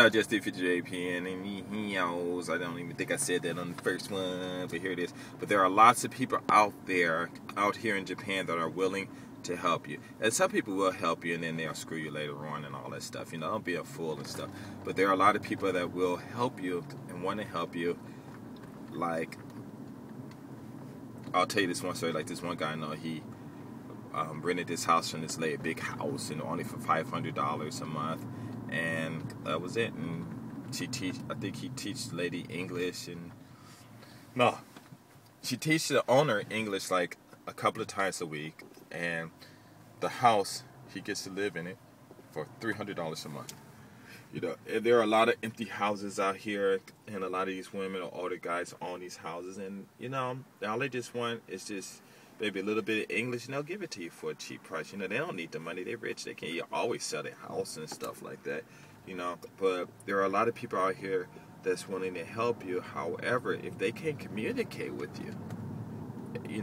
Just did 50 JP and he knows. I don't even think I said that on the first one, but here it is. But there are lots of people out here in Japan that are willing to help you. And some people will help you and then they'll screw you later on and all that stuff. You know, don't be a fool and stuff. But there are a lot of people that will help you and want to help you. Like, I'll tell you this one story. Like this one guy I know, he rented this house from this lady, a big house, only for $500 a month. And that was it. And I think he teach the lady English, and no, she teach the owner English like a couple of times a week. And the house, he gets to live in it for $300 a month. And there are a lot of empty houses out here, and a lot of these women or older guys own these houses, and all they just want is just maybe a little bit of English, and they'll give it to you for a cheap price. They don't need the money. They're rich. They can always sell their house and stuff like that. But there are a lot of people out here that's willing to help you. However, if they can't communicate with you,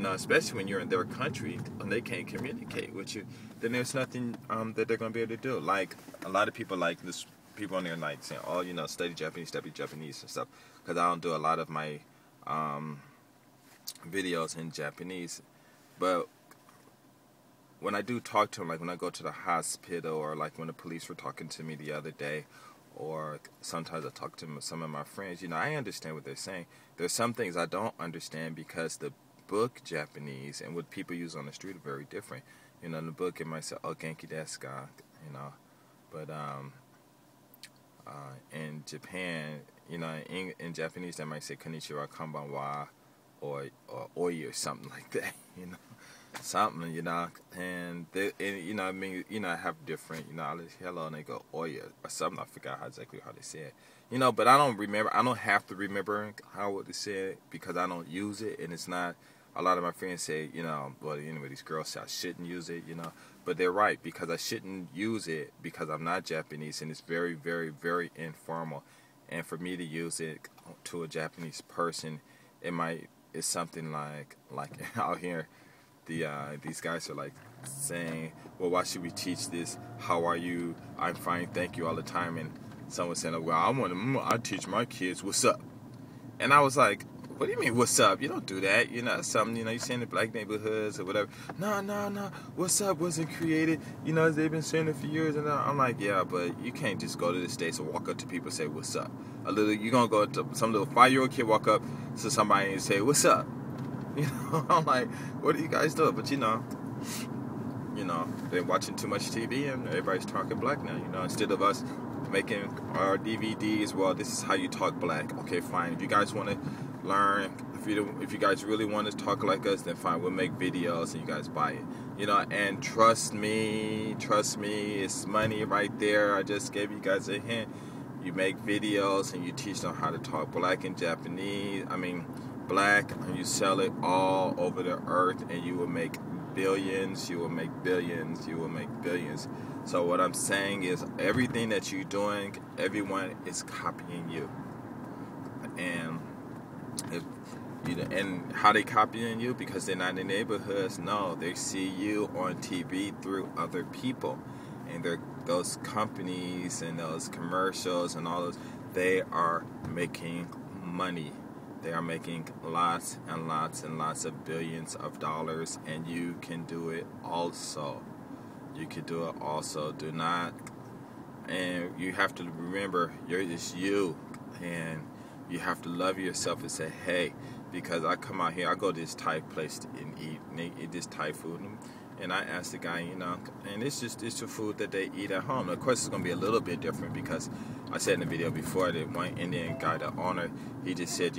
especially when you're in their country and they can't communicate with you, then there's nothing that they're going to be able to do. Like a lot of people like this, people on there like saying, oh, study Japanese and stuff, because I don't do a lot of my videos in Japanese. But when I do talk to them, like when I go to the hospital, or like when the police were talking to me the other day, or sometimes I talk to some of my friends, I understand what they're saying. There's some things I don't understand because the book Japanese and what people use on the street are very different. In the book it might say, oh, genki desu ka, but in Japan, in Japanese they might say konnichiwa, konbanwa, or oi, or something like that, something, and they, have different, hello, and they go oi or something. I forgot exactly how they say it, but I don't remember. I don't have to remember how they say it because I don't use it, and it's not. A lot of my friends say, well, anyway, these girls say I shouldn't use it, but they're right, because I shouldn't use it because I'm not Japanese, and it's very, very, very informal. And for me to use it to a Japanese person, it's something like out here, these guys are like saying, well, why should we teach this? How are you? I'm fine, thank you, all the time. And someone saying, well, I teach my kids what's up. And I was like, what do you mean, what's up? You don't do that. Something, you see in the black neighborhoods or whatever. No. What's up wasn't created. They've been saying it for years. And I'm like, yeah, but you can't just go to the States and walk up to people and say, what's up? You're going to go to some little 5-year-old kid walk up to somebody and say, what's up? I'm like, what do you guys do? But, they're watching too much TV and everybody's talking black now. Instead of us making our DVDs, well, this is how you talk black. Okay, fine. If you guys want to learn, if you guys really want to talk like us, then fine, we'll make videos and you guys buy it. And trust me, it's money right there. I just gave you guys a hint. You make videos and you teach them how to talk black and Japanese, black, and you sell it all over the earth, and you will make billions, you will make billions, you will make billions. So what I'm saying is, everything that you're doing, everyone is copying you. And and how they copying you? Because they're not in the neighborhoods. No, they see you on TV through other people, and those companies and those commercials and all those, they are making money. They are making lots and lots and lots of billions of dollars, and you can do it also. You can do it also. Do not, and you have to remember, it's you, and you have to love yourself and say, hey, because I come out here, I go to this Thai place and eat this Thai food, and I asked the guy, and it's the food that they eat at home. Of course, it's going to be a little bit different because I said in the video before that one Indian guy, the owner, he just said,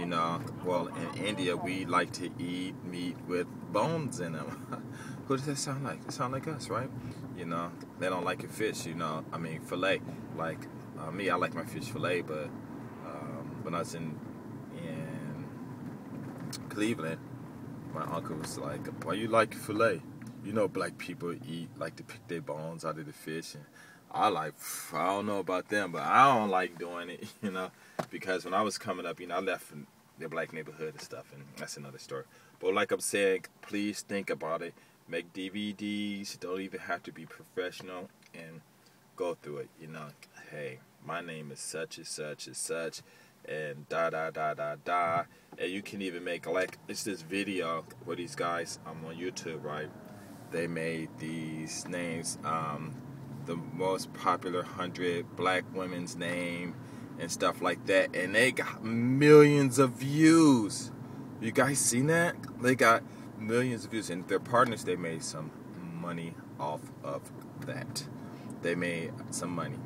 well, in India, we like to eat meat with bones in them. Who does that sound like? It sounds like us, right? They don't like your fish, filet. Like me, I like my fish filet, but when I was in Cleveland, my uncle was like, why you like filet? Black people like to pick their bones out of the fish, and I don't know about them, but I don't like doing it, because when I was coming up, I left from the black neighborhood and stuff, and that's another story. But like I'm saying, please think about it. Make DVDs. Don't even have to be professional, and go through it. Hey, my name is such and such and such, and da da da da da. And you can even make, like, it's this video where these guys on YouTube, right? They made these names, the most popular 100 black women's name and stuff like that, and they got millions of views. You guys seen that? They got millions of views, and their partners, they made some money off of that. They made some money.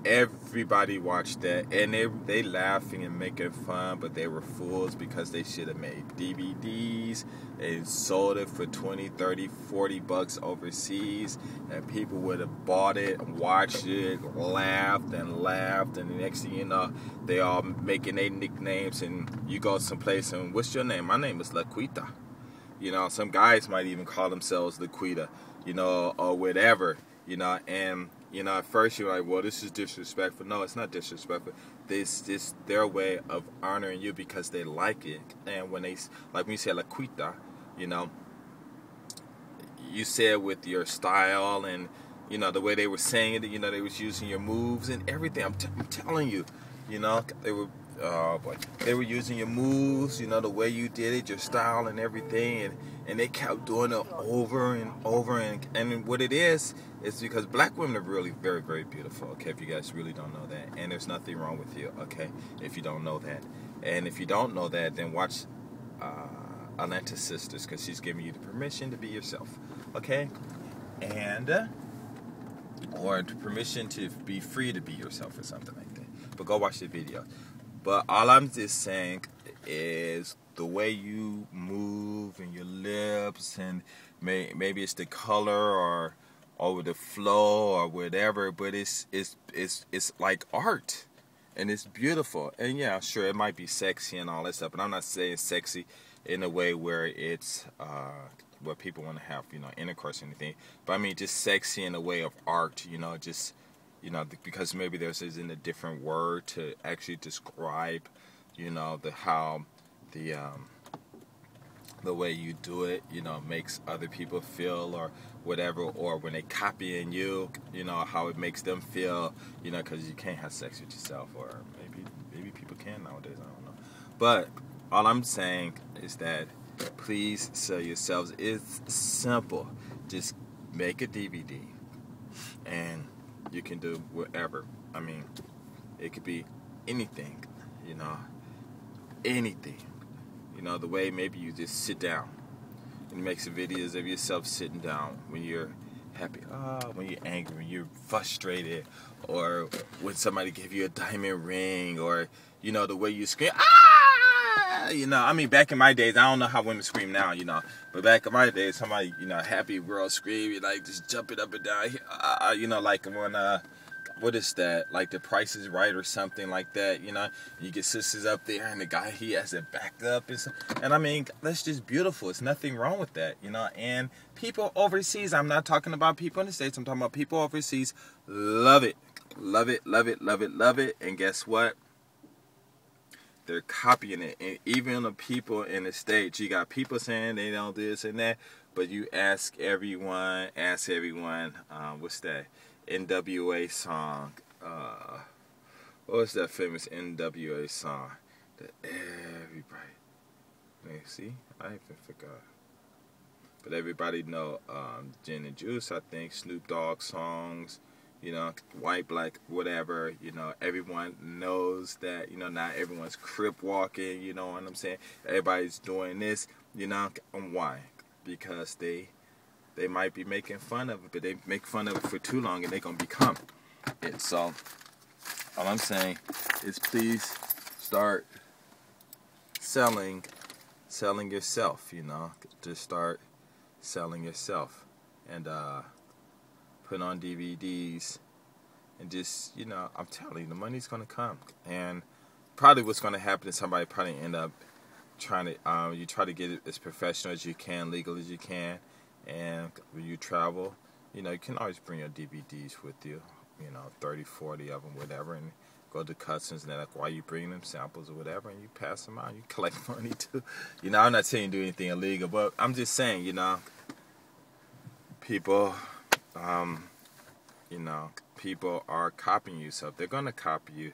Everybody watched that, and they laughing and making fun, but they were fools because they should have made DVDs and sold it for 20, 30, 40 bucks overseas, and people would have bought it, watched it, laughed, and the next thing you know, they all making their nicknames, and you go someplace, and what's your name? My name is Laquita. You know, some guys might even call themselves Laquita, you know, or whatever, you know, and you know, at first you're like, well, this is disrespectful. No, it's not disrespectful. This is their way of honoring you because they like it. And when they, like when you say Laquita, you know, you say it with your style and, you know, the way they were saying it, you know, they was using your moves and everything. I'm telling you, you know, they were, they were using your moves, you know, the way you did it, your style and everything. And they kept doing it over and over. And what it is because black women are really very, very beautiful, okay, if you guys really don't know that. And there's nothing wrong with you, okay, if you don't know that. And if you don't know that, then watch Atlanta Sisters, because she's giving you the permission to be yourself, okay? And, or the permission to be free to be yourself or something like that. But go watch the video. But all I'm just saying is the way you move and your lips, and maybe it's the color or over the flow or whatever, but it's like art, and it's beautiful. And yeah, sure, it might be sexy and all that stuff, but I'm not saying sexy in a way where it's where people want to have, you know, intercourse or anything, but I mean just sexy in a way of art, you know, just, you know, because maybe there's isn't a different word to actually describe, you know, the way you do it, you know, makes other people feel or whatever, or when they copying you, you know, how it makes them feel, you know, because you can't have sex with yourself, or maybe people can nowadays, I don't know. But all I'm saying is that please sell yourselves. It's simple. Just make a DVD, and you can do whatever. I mean, it could be anything, you know, anything. You know, the way maybe you just sit down and make some videos of yourself sitting down when you're happy, when you're angry, when you're frustrated, or when somebody gave you a diamond ring, or, you know, the way you scream, you know, I mean, back in my days, I don't know how women scream now, you know, but back in my days, somebody, you know, happy girl scream, you like just jumping up and down, you know, like when, what is that, like The Price is Right or something like that, you know, you get sisters up there and the guy, he has it back up and I mean, that's just beautiful. It's nothing wrong with that, you know. And people overseas, I'm not talking about people in the States, I'm talking about people overseas, love it, love it, love it, love it, love it. And guess what? They're copying it. And even the people in the States, you got people saying they don't do this and that, but you ask everyone, what's that NWA song, what was that famous NWA song that everybody, see, I even forgot, but everybody know, Gin and Juice, I think, Snoop Dogg songs, you know, white, black, whatever, you know, everyone knows that, you know, not everyone's crip walking, you know what I'm saying, everybody's doing this, you know, and why? Because they might be making fun of it, but they make fun of it for too long and they're going to become it. So all I'm saying is please start selling yourself, you know. Just start selling yourself and put on DVDs and just, you know, I'm telling you, the money's going to come. And probably what's going to happen is somebody probably end up trying to, you try to get it as professional as you can, legal as you can. And when you travel, you know, you can always bring your DVDs with you, you know, 30, 40 of them, whatever, and go to customs and they're like, why are you bringing them samples or whatever, and you pass them out, you collect money too. You know, I'm not saying do anything illegal, but I'm just saying, you know, people, people are copying you. So if they're going to copy you,